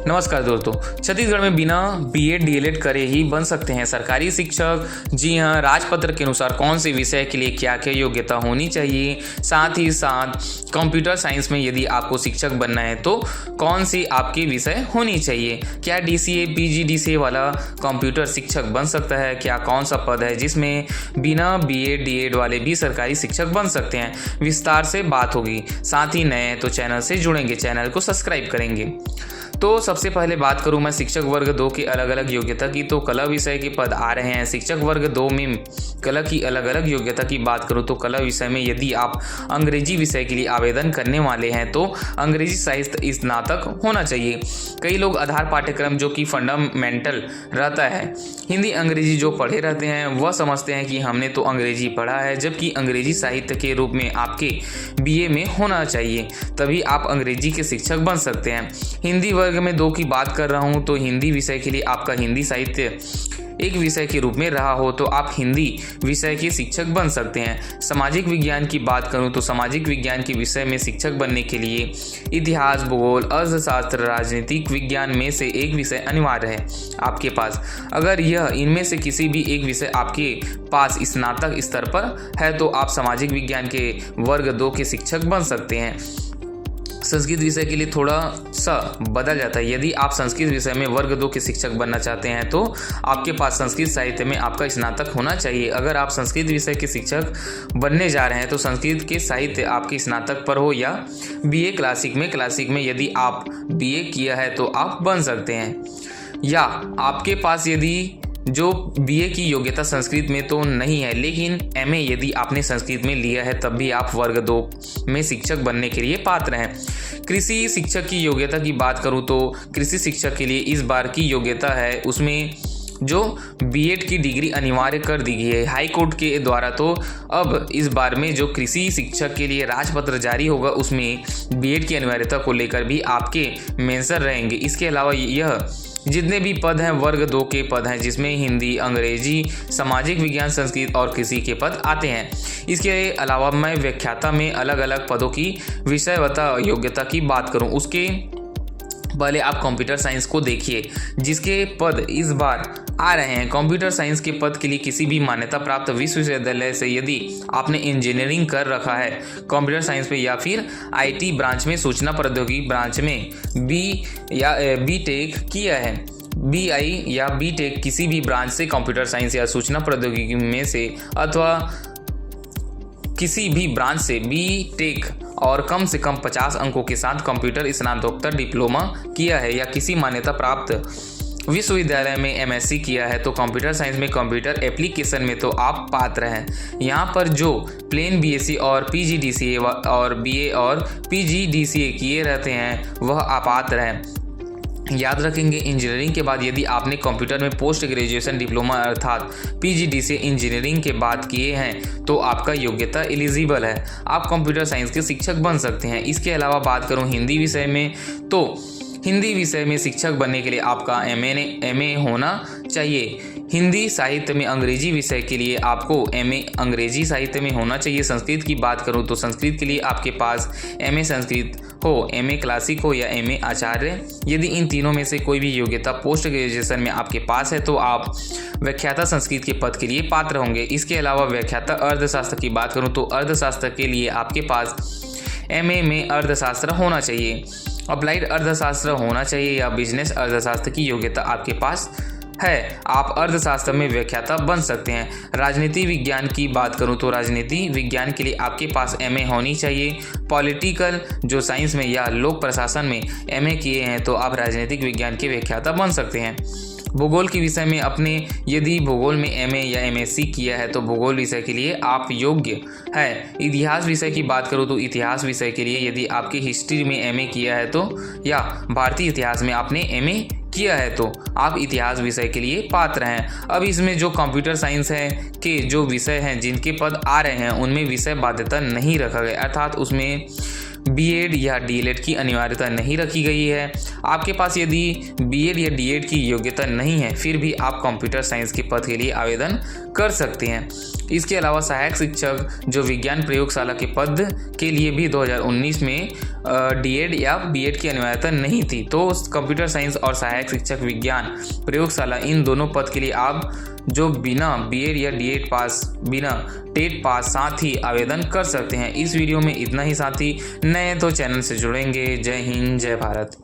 नमस्कार दोस्तों, छत्तीसगढ़ में बिना बीएड डीएलएड करे ही बन सकते हैं सरकारी शिक्षक। जी हां, राजपत्र के अनुसार कौन से विषय के लिए क्या क्या योग्यता होनी चाहिए, साथ ही साथ कंप्यूटर साइंस में यदि आपको शिक्षक बनना है तो कौन सी आपके विषय होनी चाहिए, क्या डीसीए पीजीडीसीए वाला कंप्यूटर शिक्षक बन सकता है, क्या कौन सा पद है जिसमें बिना बीएड डीएड वाले भी सरकारी शिक्षक बन सकते हैं, विस्तार से बात होगी। साथ ही नए तो चैनल से जुड़ेंगे, चैनल को सब्सक्राइब करेंगे। तो सबसे पहले बात करूं मैं शिक्षक वर्ग 2 की अलग अलग योग्यता की, तो कला विषय के पद आ रहे हैं। शिक्षक वर्ग 2 में कला की अलग अलग योग्यता की बात करूं तो कला विषय में यदि आप अंग्रेजी विषय के लिए आवेदन करने वाले हैं तो अंग्रेजी साहित्य स्नातक होना चाहिए। कई लोग आधार पाठ्यक्रम जो कि फंडामेंटल रहता है, हिंदी अंग्रेजी जो पढ़े रहते हैं वह समझते हैं कि हमने तो अंग्रेजी पढ़ा है, जबकि अंग्रेजी साहित्य के रूप में आपके बीए में होना चाहिए, तभी आप अंग्रेजी के शिक्षक बन सकते हैं। हिंदी वर्ग में 2 की बात कर रहा हूं तो हिंदी विषय के लिए आपका हिंदी साहित्य एक विषय के रूप में रहा हो तो आप हिंदी विषय के शिक्षक बन सकते हैं। सामाजिक विज्ञान की बात करूं तो सामाजिक विज्ञान के विषय में शिक्षक बनने के लिए इतिहास, भूगोल, अर्थशास्त्र, राजनीतिक विज्ञान में से एक विषय अनिवार्य है आपके पास। अगर यह इनमें से किसी भी एक विषय आपके पास स्नातक स्तर पर है तो आप सामाजिक विज्ञान के वर्ग 2 के शिक्षक बन सकते हैं। संस्कृत विषय के लिए थोड़ा सा बदल जाता है। यदि आप संस्कृत विषय में वर्ग 2 के शिक्षक बनना चाहते हैं तो आपके पास संस्कृत साहित्य में आपका स्नातक होना चाहिए। अगर आप संस्कृत विषय के शिक्षक बनने जा रहे हैं तो संस्कृत के साहित्य आपके स्नातक पर हो या बीए क्लासिक में यदि आप बीए किया है तो आप बन सकते हैं, या आपके पास यदि जो बीए की योग्यता संस्कृत में तो नहीं है लेकिन एमए यदि आपने संस्कृत में लिया है तब भी आप वर्ग 2 में शिक्षक बनने के लिए पात्र हैं। कृषि शिक्षक की योग्यता की बात करूं तो कृषि शिक्षक के लिए इस बार की योग्यता है उसमें जो बीएड की डिग्री अनिवार्य कर दी गई है हाई कोर्ट के द्वारा। तो अब इस बार में जो कृषि शिक्षक के लिए राजपत्र जारी होगा उसमें बीएड की अनिवार्यता को लेकर भी आपके मेंशन रहेंगे। इसके अलावा यह जितने भी पद हैं वर्ग 2 के पद हैं जिसमें हिंदी, अंग्रेजी, सामाजिक विज्ञान, संस्कृत और कृषि के पद आते हैं। इसके अलावा मैं व्याख्याता में अलग अलग पदों की विषयवता योग्यता की बात करूं उसके पहले आप कंप्यूटर साइंस को देखिए जिसके पद इस बार आ रहे हैं। कंप्यूटर साइंस के पद के लिए किसी भी मान्यता प्राप्त विश्वविद्यालय से यदि आपने इंजीनियरिंग कर रखा है कंप्यूटर साइंस में या फिर आईटी ब्रांच में, सूचना प्रौद्योगिकी ब्रांच में बी टेक किया है, बीआई या बी टेक किसी भी ब्रांच से कंप्यूटर साइंस या सूचना प्रौद्योगिकी में से अथवा किसी भी ब्रांच से बी टेक और कम से कम 50 अंकों के साथ कंप्यूटर स्नातकोत्तर डिप्लोमा किया है या किसी मान्यता प्राप्त विश्वविद्यालय में एमएससी किया है तो कंप्यूटर साइंस में कंप्यूटर एप्लीकेशन में तो आप पात्र हैं। यहाँ पर जो प्लेन बीएससी और पीजीडीसीए और बीए और पीजीडीसीए किए रहते हैं वह अपात्र हैं। याद रखेंगे इंजीनियरिंग के बाद यदि आपने कंप्यूटर में पोस्ट ग्रेजुएशन डिप्लोमा अर्थात पीजीडीसीए इंजीनियरिंग के बाद किए हैं तो आपका योग्यता एलिजिबल है, आप कंप्यूटर साइंस के शिक्षक बन सकते हैं। इसके अलावा बात करूं हिंदी विषय में तो हिंदी विषय में शिक्षक बनने के लिए आपका एमए होना चाहिए। हिंदी साहित्य में अंग्रेजी विषय के लिए आपको एमए अंग्रेजी साहित्य में होना चाहिए। संस्कृत की बात करूं तो संस्कृत के लिए आपके पास एमए संस्कृत हो, एमए क्लासिक हो या एमए आचार्य। यदि इन तीनों में से कोई भी योग्यता पोस्ट ग्रेजुएशन में आपके पास है तो आप व्याख्याता संस्कृत के पद के लिए पात्र होंगे। इसके अलावा व्याख्याता अर्थशास्त्र की बात करूं तो अर्थशास्त्र के लिए आपके पास एमए में अर्थशास्त्र होना चाहिए, अप्लाइड अर्थशास्त्र होना चाहिए या बिजनेस अर्थशास्त्र की योग्यता आपके पास है, आप अर्थशास्त्र में व्याख्याता बन सकते हैं। राजनीति विज्ञान की बात करूं तो राजनीति विज्ञान के लिए आपके पास एमए होनी चाहिए। पॉलिटिकल जो साइंस में या लोक प्रशासन में एमए किए हैं तो आप राजनीतिक विज्ञान के व्याख्याता बन सकते हैं। भूगोल के विषय में अपने यदि भूगोल में एमए या एमएससी किया है तो भूगोल विषय के लिए आप योग्य है। इतिहास विषय की बात करूं तो इतिहास विषय के लिए यदि आपकी हिस्ट्री में एमए किया है तो या भारतीय इतिहास में आपने एमए किया है तो आप इतिहास विषय के लिए पात्र हैं। अब इसमें जो कंप्यूटर साइंस है के जो विषय हैं जिनके पद आ रहे हैं उनमें विषय बाध्यता नहीं रखा गया, अर्थात उसमें बीएड या डीएलएड की अनिवार्यता नहीं रखी गई है। आपके पास यदि बीएड या डीएड की योग्यता नहीं है फिर भी आप कंप्यूटर साइंस के पद के लिए आवेदन कर सकते हैं। इसके अलावा सहायक शिक्षक जो विज्ञान प्रयोगशाला के पद के लिए भी 2019 में डीएड या बीएड की अनिवार्यता नहीं थी। तो कंप्यूटर साइंस और सहायक शिक्षक विज्ञान प्रयोगशाला, इन दोनों पद के लिए आप जो बिना बीएड या डीएड पास, बिना टेट पास साथ ही आवेदन कर सकते हैं। इस वीडियो में इतना ही। साथ ही नए तो चैनल से जुड़ेंगे। जय हिंद, जय भारत।